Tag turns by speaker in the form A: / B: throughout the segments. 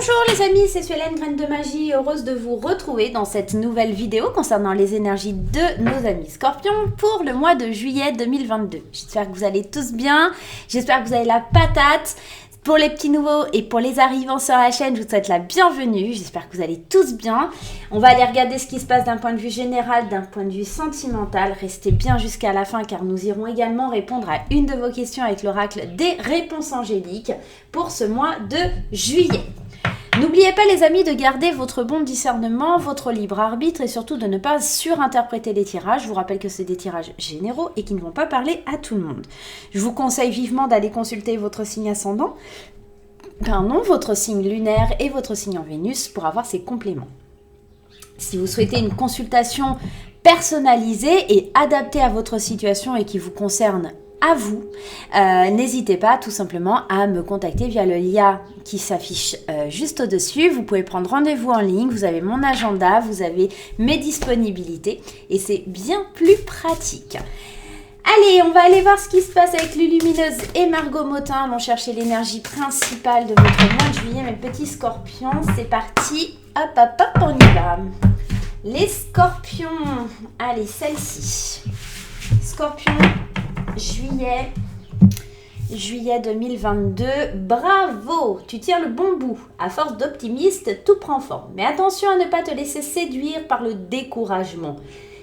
A: Bonjour les amis, c'est Suélène Graine de Magie, heureuse de vous retrouver dans cette nouvelle vidéo concernant les énergies de nos amis Scorpions pour le mois de juillet 2022. J'espère que vous allez tous bien, j'espère que vous avez la patate. Pour les petits nouveaux et pour les arrivants sur la chaîne, je vous souhaite la bienvenue. J'espère que vous allez tous bien. On va aller regarder ce qui se passe d'un point de vue général, d'un point de vue sentimental. Restez bien jusqu'à la fin car nous irons également répondre à une de vos questions avec l'oracle des réponses angéliques pour ce mois de juillet. N'oubliez pas les amis de garder votre bon discernement, votre libre arbitre et surtout de ne pas surinterpréter les tirages. Je vous rappelle que c'est des tirages généraux et qui ne vont pas parler à tout le monde. Je vous conseille vivement d'aller consulter votre signe ascendant, votre signe lunaire et votre signe en Vénus pour avoir ces compléments. Si vous souhaitez une consultation personnalisée et adaptée à votre situation et qui vous concerne à vous, n'hésitez pas tout simplement à me contacter via le lien qui s'affiche juste au-dessus. Vous pouvez prendre rendez-vous en ligne, vous avez mon agenda, vous avez mes disponibilités et c'est bien plus pratique. Allez, on va aller voir ce qui se passe avec Lulumineuse et Margot Motin. Allons chercher l'énergie principale de votre mois de juillet, mes petits scorpions. C'est parti, hop hop hop, on y va. Les scorpions, allez, celle-ci. Scorpion, juillet 2022, bravo, tu tires le bon bout. À force d'optimiste, tout prend forme. Mais attention à ne pas te laisser séduire par le découragement.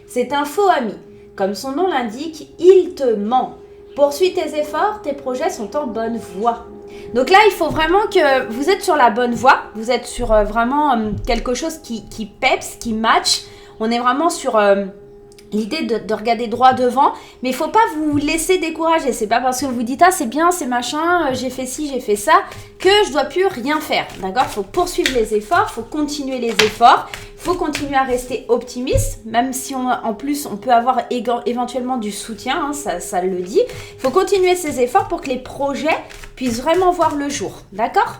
A: C'est un faux ami. Comme son nom l'indique, il te ment. Poursuis tes efforts, tes projets sont en bonne voie. Donc là, il faut vraiment que vous êtes sur la bonne voie. Vous êtes sur vraiment quelque chose qui peps, qui match. On est vraiment sur l'idée de regarder droit devant, mais il faut pas vous laisser décourager. C'est pas parce que vous dites ah c'est bien, c'est machin, j'ai fait ci, j'ai fait ça, que je dois plus rien faire. D'accord ? Faut poursuivre les efforts, faut continuer les efforts, faut continuer à rester optimiste, même si en plus on peut avoir éventuellement du soutien, hein, ça le dit. Faut continuer ces efforts pour que les projets puissent vraiment voir le jour. D'accord ?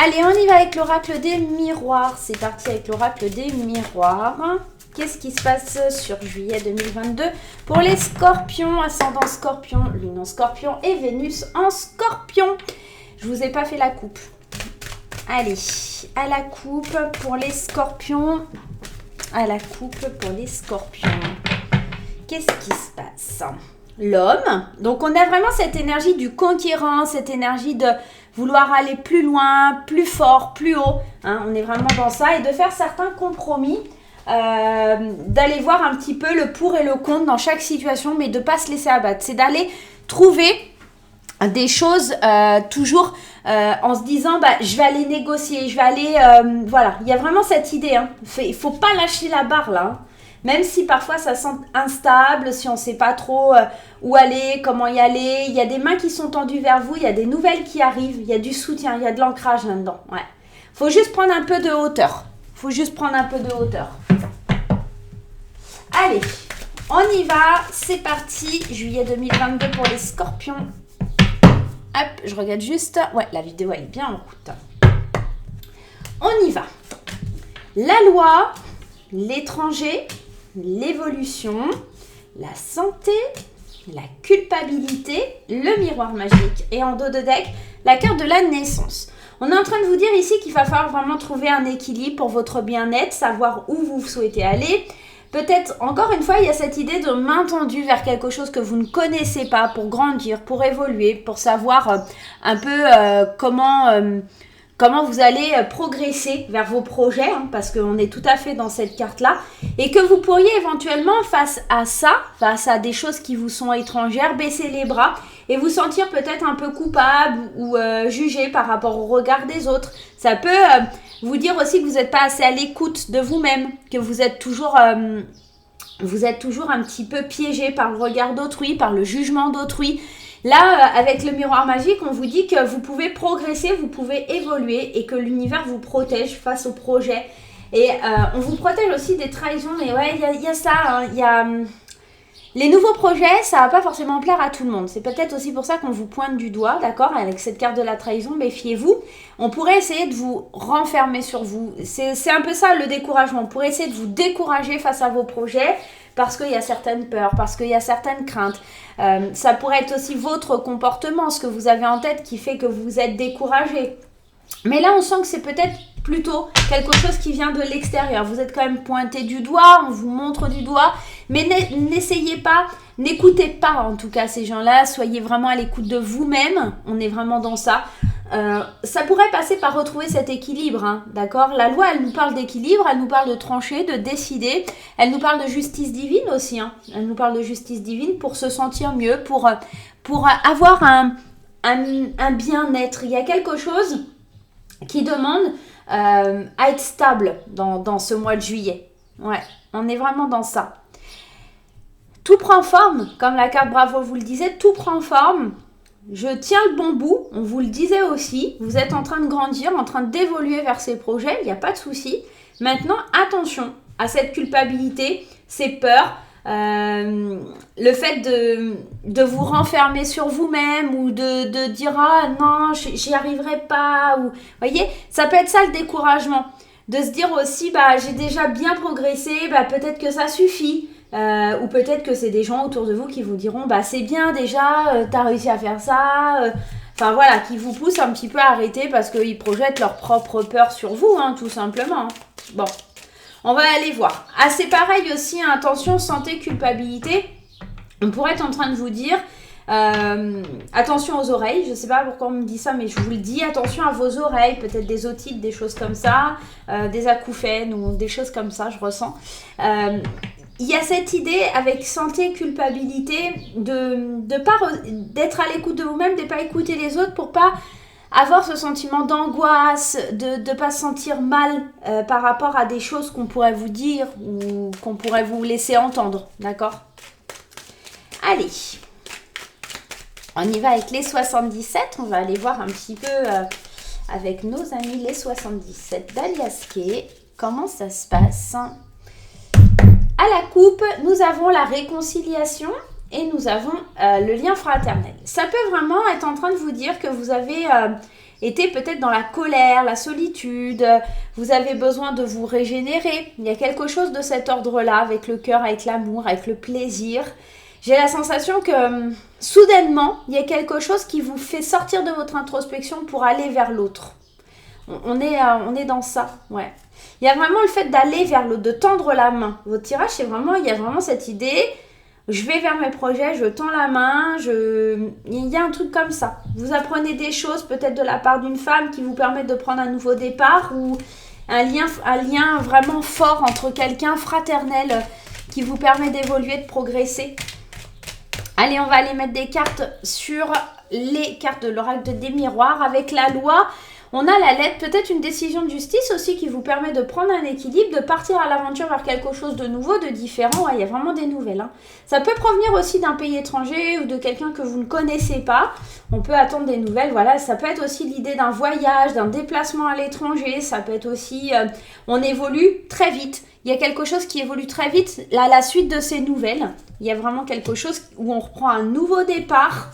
A: Allez, on y va avec l'oracle des miroirs. C'est parti avec l'oracle des miroirs. Qu'est-ce qui se passe sur juillet 2022 pour les scorpions, ascendant scorpion, lune en scorpion et Vénus en scorpion. Je vous ai pas fait la coupe. Allez, à la coupe pour les scorpions. À la coupe pour les scorpions. Qu'est-ce qui se passe ? L'homme. Donc on a vraiment cette énergie du conquérant, cette énergie de vouloir aller plus loin, plus fort, plus haut. Hein, on est vraiment dans ça et de faire certains compromis. D'aller voir un petit peu le pour et le contre dans chaque situation, mais de ne pas se laisser abattre. C'est d'aller trouver des choses toujours en se disant je vais aller négocier, je vais aller voilà, il y a vraiment cette idée hein. Il faut pas lâcher la barre là hein. Même si parfois ça sent instable, si on ne sait pas trop où aller, comment y aller, il y a des mains qui sont tendues vers vous, il y a des nouvelles qui arrivent, il y a du soutien, il y a de l'ancrage là-dedans. Ouais. Faut juste prendre un peu de hauteur. Allez, on y va, c'est parti, juillet 2022 pour les scorpions. Hop, je regarde juste, ouais, la vidéo elle est bien en route. On y va. La loi, l'étranger, l'évolution, la santé, la culpabilité, le miroir magique et en dos de deck, la carte de la naissance. On est en train de vous dire ici qu'il va falloir vraiment trouver un équilibre pour votre bien-être, savoir où vous souhaitez aller. Peut-être, encore une fois, il y a cette idée de main tendue vers quelque chose que vous ne connaissez pas pour grandir, pour évoluer, pour savoir un peu comment vous allez progresser vers vos projets, hein, parce qu'on est tout à fait dans cette carte-là, et que vous pourriez éventuellement, face à ça, face à des choses qui vous sont étrangères, baisser les bras et vous sentir peut-être un peu coupable ou jugé par rapport au regard des autres. Ça peut vous dire aussi que vous n'êtes pas assez à l'écoute de vous-même, que vous êtes toujours un petit peu piégé par le regard d'autrui, par le jugement d'autrui. Là, avec le miroir magique, on vous dit que vous pouvez progresser, vous pouvez évoluer et que l'univers vous protège face aux projets. Et on vous protège aussi des trahisons. Et ouais, il y a ça, hein, il y a... Les nouveaux projets, ça va pas forcément plaire à tout le monde. C'est peut-être aussi pour ça qu'on vous pointe du doigt, d'accord ? Avec cette carte de la trahison, méfiez-vous. On pourrait essayer de vous renfermer sur vous. C'est un peu ça le découragement. On pourrait essayer de vous décourager face à vos projets parce qu'il y a certaines peurs, parce qu'il y a certaines craintes. Ça pourrait être aussi votre comportement, ce que vous avez en tête qui fait que vous êtes découragé.
B: Mais là, on sent que c'est peut-être plutôt quelque chose qui vient de l'extérieur. Vous êtes quand même pointé du doigt, on vous montre du doigt, mais n'essayez pas, n'écoutez pas en tout cas ces gens-là, soyez vraiment à l'écoute de vous-même, on est vraiment dans ça. Ça pourrait passer par retrouver cet équilibre, hein, d'accord? La loi, elle nous parle d'équilibre, elle nous parle de trancher, de décider, elle nous parle de justice divine aussi, hein. Elle nous parle de justice divine pour se sentir mieux, pour avoir un bien-être. Il y a quelque chose qui demande à être stable dans ce mois de juillet. Ouais, on est vraiment dans ça. Tout prend forme, comme la carte Bravo vous le disait, tout prend forme. Je tiens le bon bout, on vous le disait aussi. Vous êtes en train de grandir, en train d'évoluer vers ces projets, il n'y a pas de souci. Maintenant, attention à cette culpabilité, ces peurs, le fait de vous renfermer sur vous-même ou de dire « Ah non, j'y arriverai pas » ou, voyez, ça peut être ça le découragement. De se dire aussi « J'ai déjà bien progressé, peut-être que ça suffit ». Ou peut-être que c'est des gens autour de vous qui vous diront c'est bien déjà, t'as réussi à faire ça, enfin voilà, qui vous poussent un petit peu à arrêter parce qu'ils projettent leur propre peur sur vous, hein, tout simplement. Bon, on va aller voir. C'est pareil aussi, hein, attention, santé, culpabilité. On pourrait être en train de vous dire attention aux oreilles, je sais pas pourquoi on me dit ça, mais je vous le dis, attention à vos oreilles, peut-être des otites, des choses comme ça, des acouphènes ou des choses comme ça, je ressens. Il y a cette idée avec santé, culpabilité, d'être à l'écoute de vous-même, de ne pas écouter les autres pour pas avoir ce sentiment d'angoisse, de ne pas se sentir mal par rapport à des choses qu'on pourrait vous dire ou qu'on pourrait vous laisser entendre, d'accord? Allez, on y va avec les 77, on va aller voir un petit peu avec nos amis les 77 d'Alias Kay, comment ça se passe. À la coupe, nous avons la réconciliation et nous avons le lien fraternel. Ça peut vraiment être en train de vous dire que vous avez été peut-être dans la colère, la solitude, vous avez besoin de vous régénérer. Il y a quelque chose de cet ordre-là avec le cœur, avec l'amour, avec le plaisir. J'ai la sensation que soudainement, il y a quelque chose qui vous fait sortir de votre introspection pour aller vers l'autre. On est dans ça, ouais. Il y a vraiment le fait d'aller vers l'autre, de tendre la main. Votre tirage, c'est vraiment, il y a vraiment cette idée, je vais vers mes projets, je tends la main, il y a un truc comme ça. Vous apprenez des choses peut-être de la part d'une femme qui vous permettent de prendre un nouveau départ ou un lien vraiment fort entre quelqu'un fraternel qui vous permet d'évoluer, de progresser. Allez, on va aller mettre des cartes sur les cartes de l'oracle des miroirs avec la loi. On a la lettre, peut-être une décision de justice aussi qui vous permet de prendre un équilibre, de partir à l'aventure vers quelque chose de nouveau, de différent. Ouais, il y a vraiment des nouvelles, hein. Ça peut provenir aussi d'un pays étranger ou de quelqu'un que vous ne connaissez pas. On peut attendre des nouvelles, voilà. Ça peut être aussi l'idée d'un voyage, d'un déplacement à l'étranger. Ça peut être aussi, on évolue très vite. Il y a quelque chose qui évolue très vite. Là, la suite de ces nouvelles, il y a vraiment quelque chose où on reprend un nouveau départ.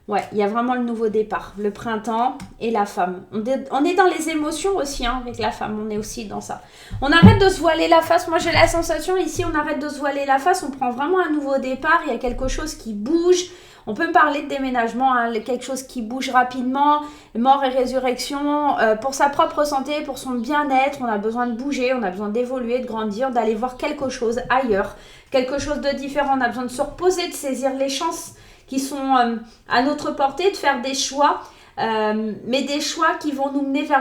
B: Ouais, il y a vraiment le nouveau départ, le printemps et la femme. On est dans les émotions aussi, hein, avec la femme, on est aussi dans ça. On arrête de se voiler la face. Moi, j'ai la sensation ici, on arrête de se voiler la face, on prend vraiment un nouveau départ, il y a quelque chose qui bouge. On peut me parler de déménagement, hein, quelque chose qui bouge rapidement, mort et résurrection, pour sa propre santé, pour son bien-être, on a besoin de bouger, on a besoin d'évoluer, de grandir, d'aller voir quelque chose ailleurs, quelque chose de différent, on a besoin de se reposer, de saisir les chances qui sont à notre portée, de faire des choix, mais des choix qui vont nous mener vers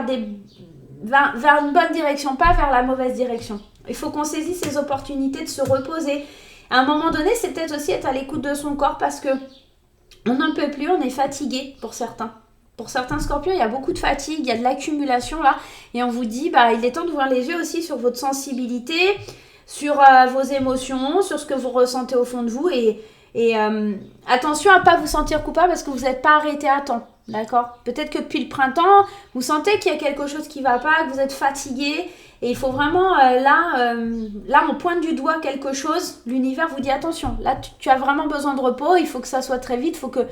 B: une bonne direction, pas vers la mauvaise direction. Il faut qu'on saisisse ces opportunités de se reposer. À un moment donné, c'est peut-être aussi être à l'écoute de son corps parce que on n'en peut plus, on est fatigué pour certains. Pour certains scorpions, il y a beaucoup de fatigue, il y a de l'accumulation là, et on vous dit, il est temps d'ouvrir les yeux aussi sur votre sensibilité, sur vos émotions, sur ce que vous ressentez au fond de vous, et attention à ne pas vous sentir coupable parce que vous n'êtes pas arrêté à temps, d'accord? Peut-être que depuis le printemps, vous sentez qu'il y a quelque chose qui ne va pas, que vous êtes fatigué. Et il faut vraiment, là, on pointe du doigt quelque chose. L'univers vous dit, attention, là, tu as vraiment besoin de repos. Il faut que ça soit très vite. Il faut que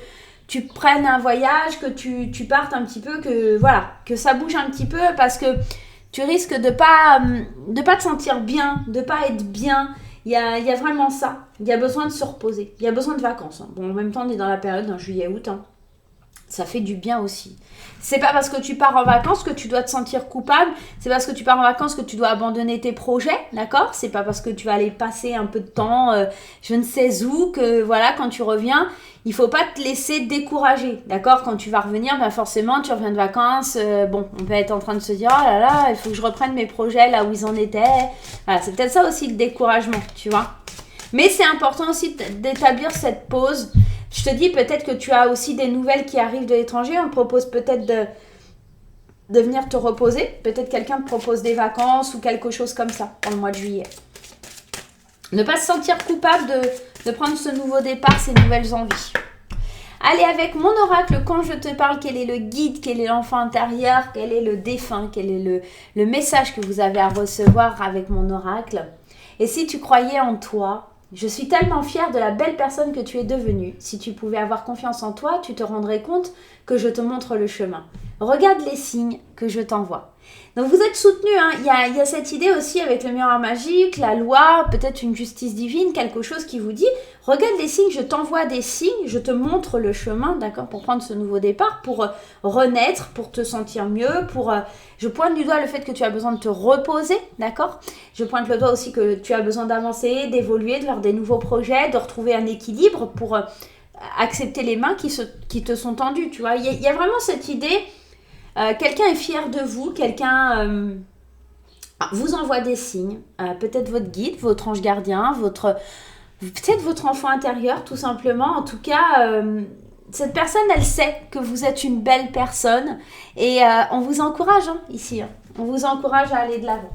B: tu prennes un voyage, que tu partes un petit peu, que ça bouge un petit peu parce que tu risques de pas te sentir bien, de pas être bien. Il y a vraiment ça. Il y a besoin de se reposer. Il y a besoin de vacances, hein. Bon, en même temps, on est dans la période juillet-août, hein. Ça fait du bien aussi. C'est pas parce que tu pars en vacances que tu dois te sentir coupable. C'est parce que tu pars en vacances que tu dois abandonner tes projets, d'accord? C'est pas parce que tu vas aller passer un peu de temps, je ne sais où, que voilà, quand tu reviens, il faut pas te laisser décourager, d'accord? Quand tu vas revenir, ben forcément, tu reviens de vacances. Bon, on peut être en train de se dire, oh là là, il faut que je reprenne mes projets là où ils en étaient. Voilà, c'est peut-être ça aussi le découragement, tu vois? Mais c'est important aussi d'établir cette pause. Je te dis peut-être que tu as aussi des nouvelles qui arrivent de l'étranger. On te propose peut-être de venir te reposer. Peut-être quelqu'un te propose des vacances ou quelque chose comme ça pour le mois de juillet. Ne pas se sentir coupable de prendre ce nouveau départ, ces nouvelles envies. Allez, avec mon oracle, quand je te parle, quel est le guide, quel est l'enfant intérieur, quel est le défunt, quel est le message que vous avez à recevoir avec mon oracle. Et si tu croyais en toi, je suis tellement fière de la belle personne que tu es devenue. Si tu pouvais avoir confiance en toi, tu te rendrais compte que je te montre le chemin. Regarde les signes que je t'envoie. Donc vous êtes soutenus, hein. Il y a cette idée aussi avec le miroir magique, la loi, peut-être une justice divine, quelque chose qui vous dit « Regarde les signes, je t'envoie des signes, je te montre le chemin, d'accord, pour prendre ce nouveau départ, pour renaître, pour te sentir mieux, pour... Je pointe du doigt le fait que tu as besoin de te reposer, d'accord? Je pointe le doigt aussi que tu as besoin d'avancer, d'évoluer, de faire des nouveaux projets, de retrouver un équilibre pour accepter les mains qui te sont tendues, tu vois. Il y a vraiment cette idée... quelqu'un est fier de vous, quelqu'un vous envoie des signes, peut-être votre guide, votre ange gardien, peut-être votre enfant intérieur tout simplement. En tout cas, cette personne, elle sait que vous êtes une belle personne et on vous encourage ici. On vous encourage à aller de l'avant.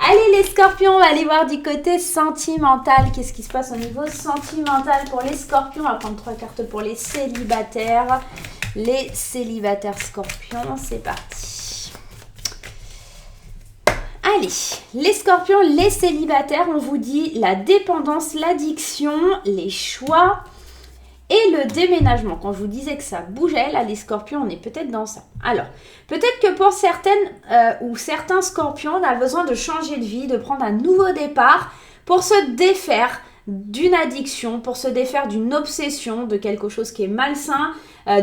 B: Allez les scorpions, on va aller voir du côté sentimental. Qu'est-ce qui se passe au niveau sentimental pour les scorpions? On va prendre 3 cartes pour les célibataires. Les célibataires scorpions, c'est parti. Allez, les scorpions, les célibataires, on vous dit la dépendance, l'addiction, les choix et le déménagement. Quand je vous disais que ça bougeait, là, les scorpions, on est peut-être dans ça. Alors, peut-être que pour certaines ou certains scorpions, on a besoin de changer de vie, de prendre un nouveau départ pour se défaire d'une addiction, pour se défaire d'une obsession, de quelque chose qui est malsain,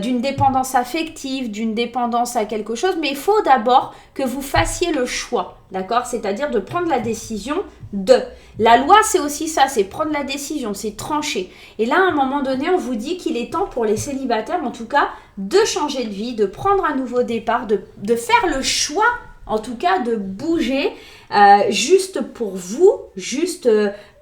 B: d'une dépendance affective, d'une dépendance à quelque chose. Mais il faut d'abord que vous fassiez le choix, d'accord? C'est-à-dire de prendre la décision de... La loi, c'est aussi ça, c'est prendre la décision, c'est trancher. Et là, à un moment donné, on vous dit qu'il est temps pour les célibataires, en tout cas, de changer de vie, de prendre un nouveau départ, de faire le choix, en tout cas, de bouger juste pour vous, juste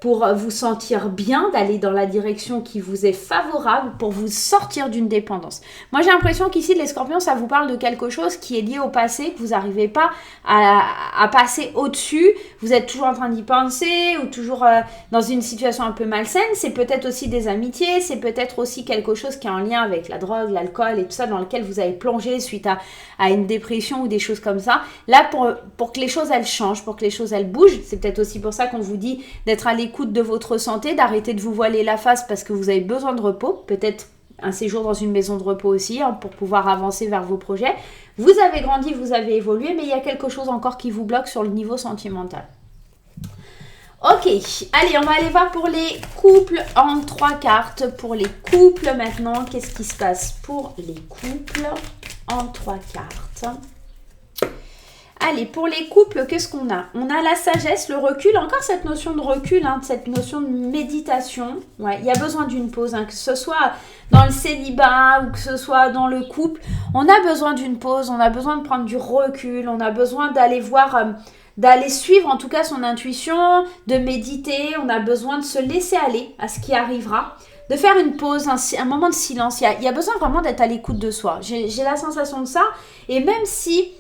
B: pour vous sentir bien, d'aller dans la direction qui vous est favorable, pour vous sortir d'une dépendance. Moi, j'ai l'impression qu'ici, les scorpions, ça vous parle de quelque chose qui est lié au passé, que vous n'arrivez pas à passer au-dessus. Vous êtes toujours en train d'y penser ou toujours dans une situation un peu malsaine. C'est peut-être aussi des amitiés, c'est peut-être aussi quelque chose qui est en lien avec la drogue, l'alcool et tout ça, dans lequel vous avez plongé suite à une dépression ou des choses comme ça. Là, pour que les choses, elles changent, pour que les choses, elles bougent, c'est peut-être aussi pour ça qu'on vous dit d'être à l'écoute de votre santé, d'arrêter de vous voiler la face parce que vous avez besoin de repos, peut-être un séjour dans une maison de repos aussi, pour pouvoir avancer vers vos projets. Vous avez grandi, vous avez évolué, mais il y a quelque chose encore qui vous bloque sur le niveau sentimental. Ok, allez, on va aller voir pour les couples en 3 cartes. Pour les couples maintenant, qu'est-ce qui se passe pour les couples en 3 cartes? Allez, pour les couples, qu'est-ce qu'on a? On a la sagesse, le recul, encore cette notion de recul, cette notion de méditation. Ouais, il y a besoin d'une pause, que ce soit dans le célibat ou que ce soit dans le couple. On a besoin d'une pause, on a besoin de prendre du recul, on a besoin d'aller voir, d'aller suivre en tout cas son intuition, de méditer, on a besoin de se laisser aller à ce qui arrivera. De faire une pause, un moment de silence. Il y a besoin vraiment d'être à l'écoute de soi. J'ai la sensation de ça. Et même si...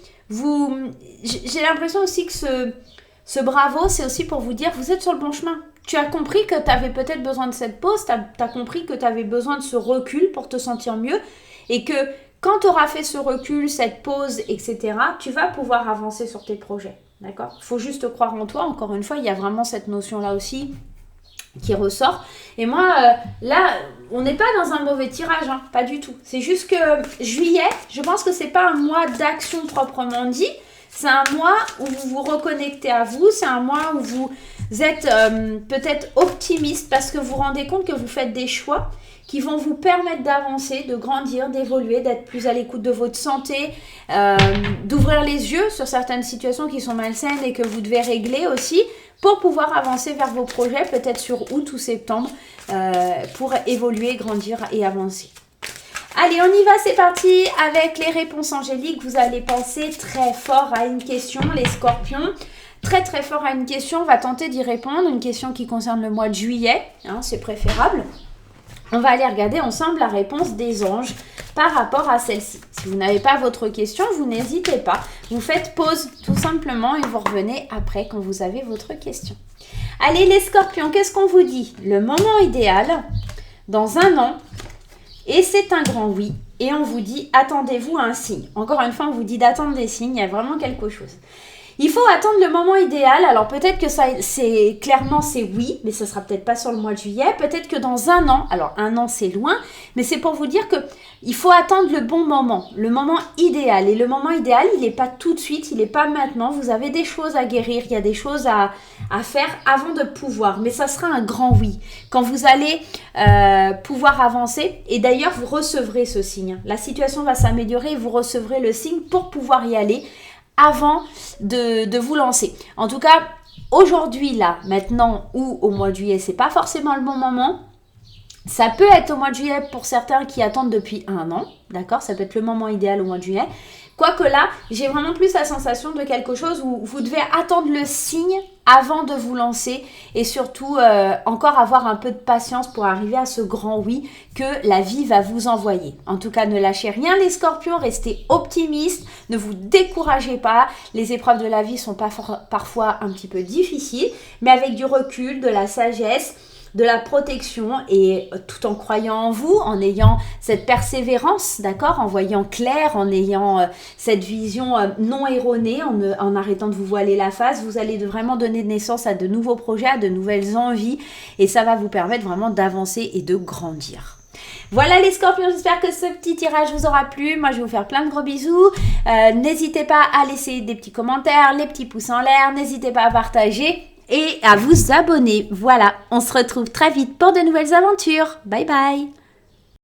B: j'ai l'impression aussi que ce bravo, c'est aussi pour vous dire vous êtes sur le bon chemin. Tu as compris que tu avais peut-être besoin de cette pause, tu as compris que tu avais besoin de ce recul pour te sentir mieux et que quand tu auras fait ce recul, cette pause, etc., tu vas pouvoir avancer sur tes projets. D'accord? Il faut juste croire en toi. Encore une fois, il y a vraiment cette notion-là aussi qui ressort. Et moi, là, on n'est pas dans un mauvais tirage, pas du tout. C'est juste que juillet, je pense que c'est pas un mois d'action proprement dit. C'est un mois où vous vous reconnectez à vous. C'est un mois où vous êtes peut-être optimiste parce que vous vous rendez compte que vous faites des choix qui vont vous permettre d'avancer, de grandir, d'évoluer, d'être plus à l'écoute de votre santé, d'ouvrir les yeux sur certaines situations qui sont malsaines et que vous devez régler aussi pour pouvoir avancer vers vos projets, peut-être sur août ou septembre, pour évoluer, grandir et avancer. Allez, on y va, c'est parti avec les réponses angéliques. Vous allez penser très fort à une question, les scorpions. Très très fort à une question, on va tenter d'y répondre. Une question qui concerne le mois de juillet, c'est préférable. On va aller regarder ensemble la réponse des anges par rapport à celle-ci. Si vous n'avez pas votre question, vous n'hésitez pas. Vous faites pause tout simplement et vous revenez après quand vous avez votre question. Allez les scorpions, qu'est-ce qu'on vous dit? Le moment idéal, dans un an, et c'est un grand oui. Et on vous dit, attendez-vous à un signe. Encore une fois, on vous dit d'attendre des signes, il y a vraiment quelque chose. Il faut attendre le moment idéal. Alors peut-être que c'est oui, mais ça sera peut-être pas sur le mois de juillet. Peut-être que dans un an, alors un an c'est loin, mais c'est pour vous dire que il faut attendre le bon moment, le moment idéal. Et le moment idéal, il n'est pas tout de suite, il n'est pas maintenant. Vous avez des choses à guérir, il y a des choses à faire avant de pouvoir. Mais ça sera un grand oui. Quand vous allez pouvoir avancer, et d'ailleurs vous recevrez ce signe. La situation va s'améliorer et vous recevrez le signe pour pouvoir y aller avant de vous lancer. En tout cas, aujourd'hui, là, maintenant ou au mois de juillet, c'est pas forcément le bon moment. Ça peut être au mois de juillet pour certains qui attendent depuis un an, d'accord? Ça peut être le moment idéal au mois de juillet. Quoique là, j'ai vraiment plus la sensation de quelque chose où vous devez attendre le signe avant de vous lancer et surtout encore avoir un peu de patience pour arriver à ce grand oui que la vie va vous envoyer. En tout cas, ne lâchez rien les scorpions, restez optimistes, ne vous découragez pas. Les épreuves de la vie sont parfois un petit peu difficiles, mais avec du recul, de la sagesse, de la protection et tout en croyant en vous, en ayant cette persévérance, d'accord, en voyant clair, en ayant cette vision non erronée, en arrêtant de vous voiler la face, vous allez vraiment donner naissance à de nouveaux projets, à de nouvelles envies et ça va vous permettre vraiment d'avancer et de grandir. Voilà les scorpions, j'espère que ce petit tirage vous aura plu. Moi, je vais vous faire plein de gros bisous. N'hésitez pas à laisser des petits commentaires, les petits pouces en l'air. N'hésitez pas à partager et à vous abonner. Voilà, on se retrouve très vite pour de nouvelles aventures. Bye bye.